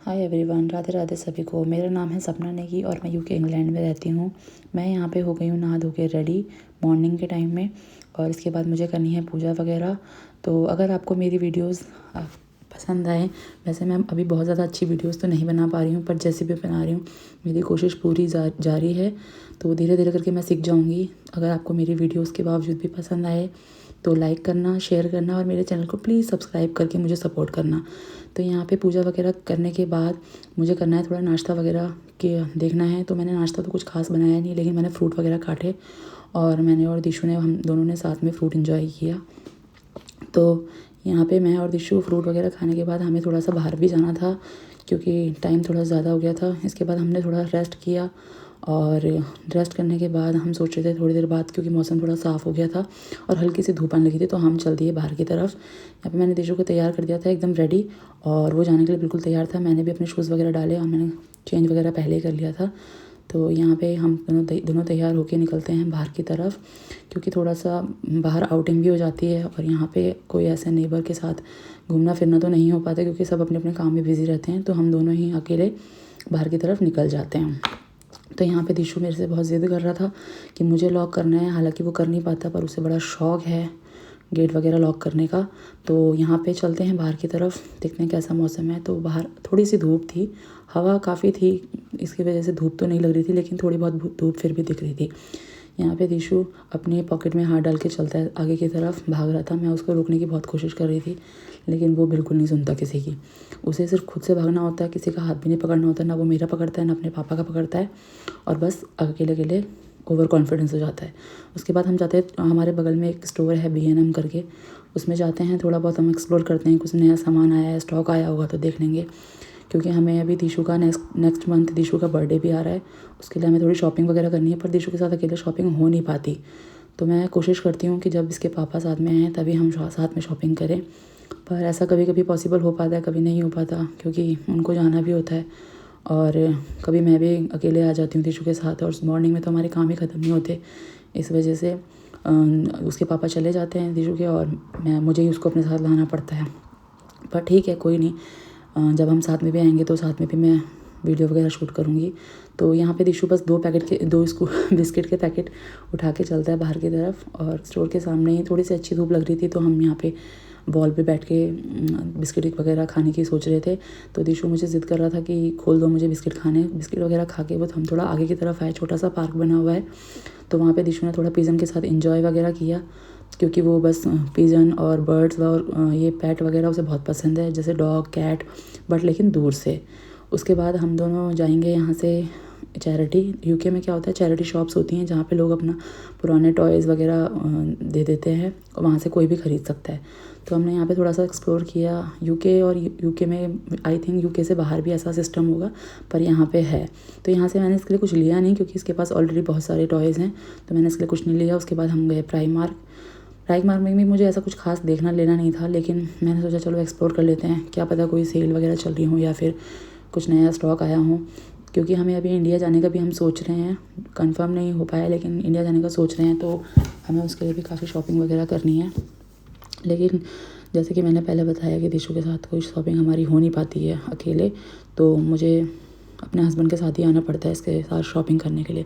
Hi everyone, Radhe Radhe सभी को। मेरा नाम है सपना नेगी और मैं यूके इंग्लैंड में रहती हूँ। मैं यहाँ पे हो गई हूँ नहा धो के रेडी मॉर्निंग के टाइम में, और इसके बाद मुझे करनी है पूजा वगैरह। तो अगर आपको मेरी वीडियोस पसंद आए, वैसे मैं अभी बहुत ज़्यादा अच्छी वीडियोस तो नहीं बना पा रही हूँ, पर जैसे भी बना रही हूँ मेरी कोशिश पूरी जारी है। तो धीरे धीरे करके मैं सीख जाऊँगी। अगर आपको मेरी वीडियोज़ के बावजूद भी पसंद आए तो लाइक करना, शेयर करना और मेरे चैनल को प्लीज़ सब्सक्राइब करके मुझे सपोर्ट करना। तो यहाँ पे पूजा वगैरह करने के बाद मुझे करना है थोड़ा नाश्ता वगैरह के देखना है। तो मैंने नाश्ता तो कुछ खास बनाया नहीं, लेकिन मैंने फ्रूट वगैरह काटे और मैंने और दिशु ने, हम दोनों ने साथ में फ्रूट एंजॉय किया। तो यहाँ पे मैं और दिशु फ्रूट वगैरह खाने के बाद हमें थोड़ा सा बाहर भी जाना था, क्योंकि टाइम थोड़ा ज़्यादा हो गया था। इसके बाद हमने थोड़ा रेस्ट किया, और रेस्ट करने के बाद हम सोच रहे थे थोड़ी देर बाद, क्योंकि मौसम थोड़ा साफ़ हो गया था और हल्की सी धूप आने लगी थी, तो हम चल दिए बाहर की तरफ। यहाँ पे मैंने दिशु को तैयार कर दिया था एकदम रेडी, और वो जाने के लिए बिल्कुल तैयार था। मैंने भी अपने शूज़ वगैरह डाले और मैंने चेंज वगैरह पहले ही कर लिया था। तो यहाँ पे हम दोनों तैयार होके निकलते हैं बाहर की तरफ, क्योंकि थोड़ा सा बाहर आउटिंग भी हो जाती है। और यहाँ पे कोई ऐसे नेबर के साथ घूमना फिरना तो नहीं हो पाता, क्योंकि सब अपने अपने काम में बिज़ी रहते हैं। तो हम दोनों ही अकेले बाहर की तरफ निकल जाते हैं। तो यहाँ पे दिशु मेरे से बहुत ज़िद कर रहा था कि मुझे लॉक करना है, हालांकि वो कर नहीं पाता, पर उसे बड़ा शौक है गेट वगैरह लॉक करने का। तो यहाँ पे चलते हैं बाहर की तरफ, देखते हैं कैसा मौसम है। तो बाहर थोड़ी सी धूप थी, हवा काफ़ी थी, इसकी वजह से धूप तो नहीं लग रही थी, लेकिन थोड़ी बहुत धूप फिर भी दिख रही थी। यहाँ पे दिशु अपने पॉकेट में हाथ डाल के चलता है, आगे की तरफ भाग रहा था। मैं उसको रोकने की बहुत कोशिश कर रही थी, लेकिन वो बिल्कुल नहीं सुनता किसी की। उसे सिर्फ खुद से भागना होता है, किसी का हाथ भी नहीं पकड़ना होता। ना वो मेरा पकड़ता है, ना अपने पापा का पकड़ता है, और बस अकेले अकेले ओवर कॉन्फिडेंस हो जाता है। उसके बाद हम जाते हैं, हमारे बगल में एक स्टोर है B&M करके, उसमें जाते हैं। थोड़ा बहुत हम एक्सप्लोर करते हैं, कुछ नया सामान आया है, स्टॉक आया होगा तो देख लेंगे, क्योंकि हमें अभी दिशु का नेक्स्ट मंथ दिशु का बर्थडे भी आ रहा है। उसके लिए हमें थोड़ी शॉपिंग वगैरह करनी है, पर दिशु के साथ अकेले शॉपिंग हो नहीं पाती। तो मैं कोशिश करती हूँ कि जब इसके पापा साथ में आएँ तभी हम साथ में शॉपिंग करें, पर ऐसा कभी कभी पॉसिबल हो पाता है, कभी नहीं हो पाता, क्योंकि उनको जाना भी होता है। और कभी मैं भी अकेले आ जाती हूँ दिशु के साथ, और मॉर्निंग में तो हमारे काम ही ख़त्म नहीं होते। इस वजह से उसके पापा चले जाते हैं दिशु के, और मुझे ही उसको अपने साथ लाना पड़ता है। पर ठीक है, कोई नहीं, जब हम साथ में भी आएंगे तो साथ में भी मैं वीडियो वगैरह शूट करूँगी। तो यहाँ पे दिशु बस दो बिस्किट के पैकेट उठा के चलता है बाहर की तरफ, और स्टोर के सामने ही थोड़ी सी अच्छी धूप लग रही थी, तो हम यहाँ पे वॉल पे बैठ के बिस्किट वगैरह खाने की सोच रहे थे। तो दिशु मुझे ज़िद कर रहा था कि खोल दो, मुझे बिस्किट खाने। बिस्किट वगैरह खा के वो हम थोड़ा आगे की तरफ आए, छोटा सा पार्क बना हुआ है। तो वहाँ पे दिशु ने थोड़ा पिजन के साथ इंजॉय वगैरह किया, क्योंकि वो बस पिजन और बर्ड्स और ये पेट वगैरह उसे बहुत पसंद है, जैसे डॉग कैट, बट लेकिन दूर से। उसके बाद हम दोनों जाएंगे यहाँ से चैरिटी। यूके में क्या होता है, चैरिटी शॉप्स होती हैं जहाँ पे लोग अपना पुराने टॉयज़ वगैरह दे देते हैं, और वहाँ से कोई भी ख़रीद सकता है। तो हमने यहाँ पे थोड़ा सा एक्सप्लोर किया यूके, और यूके में आई थिंक यूके से बाहर भी ऐसा सिस्टम होगा, पर यहाँ पे है। तो यहाँ से मैंने इसके लिए कुछ लिया नहीं, क्योंकि इसके पास ऑलरेडी बहुत सारे टॉयज़ हैं, तो मैंने इसके लिए कुछ नहीं लिया। उसके बाद हम गए प्राइमर में भी मुझे ऐसा कुछ खास देखना लेना नहीं था, लेकिन मैंने सोचा चलो एक्सप्लोर कर लेते हैं, क्या पता कोई सेल वगैरह चल रही हो या फिर कुछ नया स्टॉक आया हो। क्योंकि हमें अभी इंडिया जाने का भी हम सोच रहे हैं, कंफर्म नहीं हो पाया, लेकिन इंडिया जाने का सोच रहे हैं, तो हमें उसके लिए भी काफ़ी शॉपिंग वगैरह करनी है। लेकिन जैसे कि मैंने पहले बताया कि दिशु के साथ कोई शॉपिंग हमारी हो नहीं पाती है अकेले, तो मुझे अपने हस्बैंड के साथ ही आना पड़ता है इसके साथ शॉपिंग करने के लिए।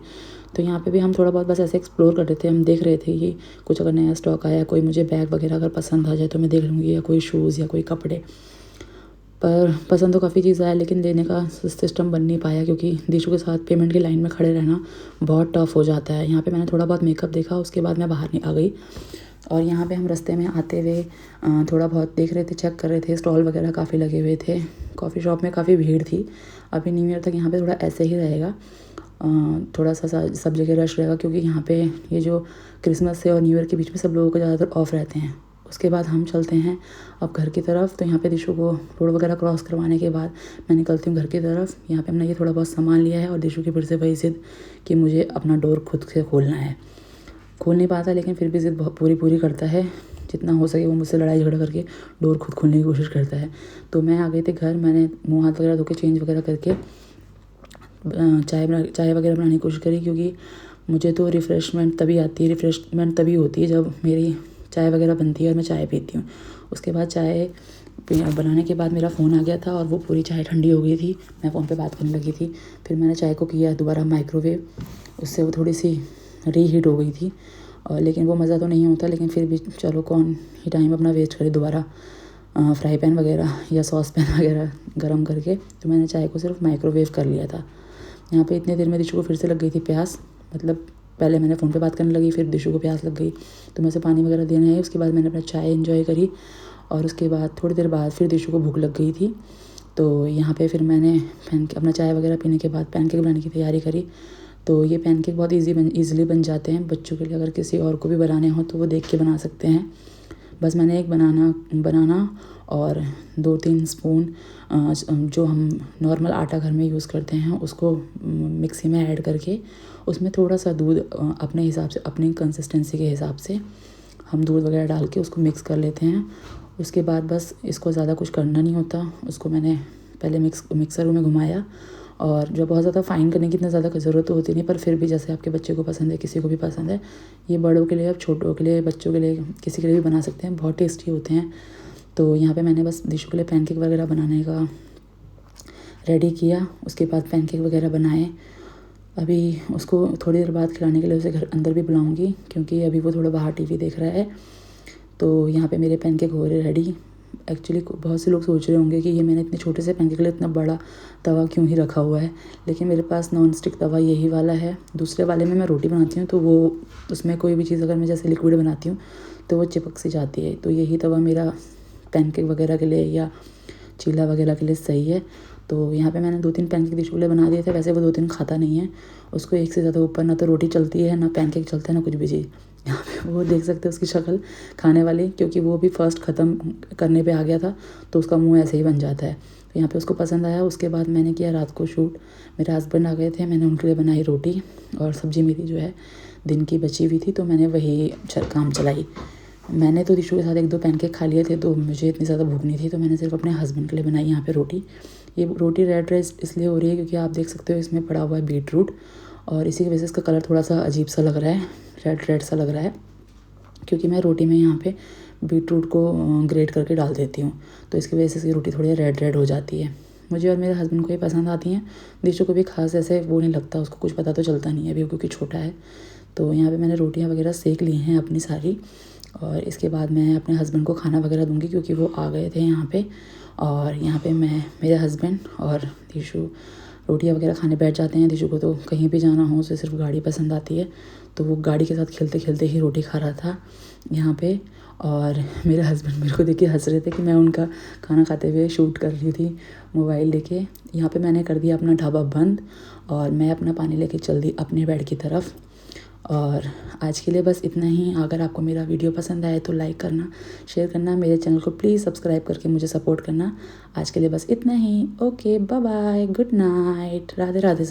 तो यहाँ पे भी हम थोड़ा बहुत बस ऐसे एक्सप्लोर कर रहे थे। हम देख रहे थे कि कुछ अगर नया स्टॉक आया, कोई मुझे बैग वगैरह अगर पसंद आ जाए तो मैं देख लूँगी, या कोई शूज़ या कोई कपड़े। पर पसंद तो काफ़ी चीज़ आया, लेकिन लेने का सिस्टम बन नहीं पाया, क्योंकि दिशु के साथ पेमेंट की लाइन में खड़े रहना बहुत टफ हो जाता है। यहाँ पे मैंने थोड़ा बहुत मेकअप देखा, उसके बाद मैं बाहर नहीं आ गई। और यहाँ पे हम रास्ते में आते हुए थोड़ा बहुत देख रहे थे, चेक कर रहे थे, स्टॉल वगैरह काफ़ी लगे हुए थे। कॉफ़ी शॉप में काफ़ी भीड़ थी। अभी न्यू ईयर तक यहाँ पे थोड़ा ऐसे ही रहेगा, थोड़ा सा सब जगह रश रहेगा, क्योंकि यहाँ पे ये जो क्रिसमस से और न्यू ईयर के बीच में सब लोगों को ज़्यादातर ऑफ रहते हैं। उसके बाद हम चलते हैं अब घर की तरफ। तो यहाँ पे दिशु को रोड वगैरह क्रॉस करवाने के बाद मैं निकलती हूँ घर की तरफ। यहाँ पे हमने ये थोड़ा बहुत सामान लिया है, और दिशु की फिर से वही ज़िद कि मुझे अपना डोर खुद से खोलना है। खोल नहीं पाता, लेकिन फिर भी ज़िद बहुत पूरी करता है। जितना हो सके वो मुझसे लड़ाई झगड़ा करके डोर खुद खोलने की कोशिश करता है। तो मैं आ गई थी घर, मैंने मुँह हाथ वगैरह धो के चेंज वगैरह करके चाय वगैरह बनाने की कोशिश करी, क्योंकि मुझे तो रिफ़्रेशमेंट तभी होती है जब मेरी चाय वगैरह बनती है और मैं चाय पीती हूँ। उसके बाद चाय बनाने के बाद मेरा फ़ोन आ गया था और वो पूरी चाय ठंडी हो गई थी। मैं फ़ोन पे बात करने लगी थी। फिर मैंने चाय को किया दोबारा माइक्रोवेव, उससे वो थोड़ी सी रीहीट हो गई थी। लेकिन वो मज़ा तो नहीं होता, लेकिन फिर भी चलो कौन ही टाइम अपना वेस्ट करे दोबारा फ्राई पैन वगैरह या सॉस पैन वगैरह गरम करके। तो मैंने चाय को सिर्फ माइक्रोवेव कर लिया था। यहाँ पे इतनी देर में दिशु को फिर से लग गई थी प्यास, मतलब पहले मैंने फ़ोन पे बात करने लगी, फिर दिशु को प्यास लग गई, तो मैं उसे पानी वगैरह देना है। उसके बाद मैंने अपना चाय एंजॉय करी और उसके बाद थोड़ी देर बाद फिर दिशु को भूख लग गई थी। तो यहाँ पे फिर मैंने अपना चाय वगैरह पीने के बाद पैनकेक बनाने की तैयारी करी। तो ये पैनकेक बहुत ईज़िली बन जाते हैं बच्चों के लिए। अगर किसी और को भी बनाने हो तो वो देख के बना सकते हैं। बस मैंने एक बनाना और 2-3 स्पून जो हम नॉर्मल आटा घर में यूज़ करते हैं उसको मिक्सी में ऐड करके उसमें थोड़ा सा दूध अपने हिसाब से, अपनी कंसिस्टेंसी के हिसाब से हम दूध वगैरह डाल के उसको मिक्स कर लेते हैं। उसके बाद बस इसको ज़्यादा कुछ करना नहीं होता। उसको मैंने पहले मिक्सर में घुमाया, और जो बहुत ज़्यादा फ़ाइन करने की इतना ज़्यादा ज़रूरत तो होती नहीं, पर फिर भी जैसे आपके बच्चे को पसंद है, किसी को भी पसंद है, ये बड़ों के लिए, अब छोटों के लिए, बच्चों के लिए, किसी के लिए भी बना सकते हैं, बहुत टेस्टी होते हैं। तो यहाँ पे मैंने बस दिशु के लिए पैनकेक वगैरह बनाने का रेडी किया। उसके बाद पैनकेक वगैरह बनाए। अभी उसको थोड़ी देर बाद खिलाने के लिए उसे घर अंदर भी बुलाऊँगी, क्योंकि अभी वो थोड़ा बाहर टीवी देख रहा है। तो यहाँ पे मेरे पैनकेक हो रहे रेडी। एक्चुअली बहुत से लोग सोच रहे होंगे कि ये मैंने इतने छोटे से पैनकेक के लिए इतना बड़ा तवा क्यों ही रखा हुआ है, लेकिन मेरे पास नॉन स्टिक तवा यही वाला है। दूसरे वाले में मैं रोटी बनाती हूँ तो वो उसमें कोई भी चीज़ अगर मैं जैसे लिक्विड बनाती हूँ तो वो चिपक सी जाती है। तो यही तवा मेरा पैनकेक वगैरह के लिए या चीला वगैरह के लिए सही है। तो यहाँ पे मैंने 2-3 पैनकेक दिशु के लिए बना दिए थे। वैसे वो 2-3 खाता नहीं है, उसको एक से ज़्यादा ऊपर ना तो रोटी चलती है, ना पैनकेक चलता है, ना कुछ भी चीज़। यहाँ पे वो देख सकते हैं उसकी शक्ल खाने वाली, क्योंकि वो भी फर्स्ट ख़त्म करने पे आ गया था तो उसका मुंह ऐसे ही बन जाता है। तो यहाँ पे उसको पसंद आया। उसके बाद मैंने किया रात को शूट। मेरे हस्बैंड आ गए थे, मैंने उनके लिए बनाई रोटी और सब्ज़ी मेरी जो है दिन की बची हुई थी, तो मैंने वही काम चलाई। मैंने तो दिशु के साथ 1-2 पैनकेक खा लिए थे, तो मुझे इतनी ज़्यादा भूख नहीं थी, तो मैंने सिर्फ अपने हस्बैंड के लिए बनाई यहाँ पे रोटी। ये रोटी रेड इसलिए हो रही है क्योंकि आप देख सकते हो इसमें पड़ा हुआ है बीटरूट, और इसी की वजह से इसका कलर थोड़ा सा अजीब सा लग रहा है, रेड सा लग रहा है, क्योंकि मैं रोटी में यहाँ पे बीटरूट को ग्रेट करके डाल देती हूँ, तो इसकी वजह से इसकी रोटी थोड़ी रेड हो जाती है। मुझे और मेरे हस्बैंड को ही पसंद आती हैं। दिशु को भी खास ऐसे वो नहीं लगता, उसको कुछ पता तो चलता नहीं है अभी क्योंकि छोटा है। तो यहाँ पे मैंने रोटियाँ वगैरह सेक ली हैं अपनी सारी, और इसके बाद मैं अपने हस्बैंड को खाना वगैरह दूँगी क्योंकि वो आ गए थे यहाँ पे। और यहाँ पे मैं, मेरे हस्बैंड और दिशु रोटियाँ वगैरह खाने बैठ जाते हैं। दिशु को तो कहीं भी जाना हो उसे सिर्फ गाड़ी पसंद आती है, तो वो गाड़ी के साथ खेलते खेलते ही रोटी खा रहा था यहाँ पे। और मेरे हस्बैंड मेरे को देख के हंस रहे थे कि मैं उनका खाना खाते हुए शूट कर रही थी मोबाइल लेके। यहाँ पे मैंने कर दिया अपना ढाबा बंद और मैं अपना पानी लेके चल दी अपने बेड की तरफ। और आज के लिए बस इतना ही। अगर आपको मेरा वीडियो पसंद आए तो लाइक करना, शेयर करना, मेरे चैनल को प्लीज़ सब्सक्राइब करके मुझे सपोर्ट करना। आज के लिए बस इतना ही। Okay, bye bye, good night, Radhe Radhe सभी।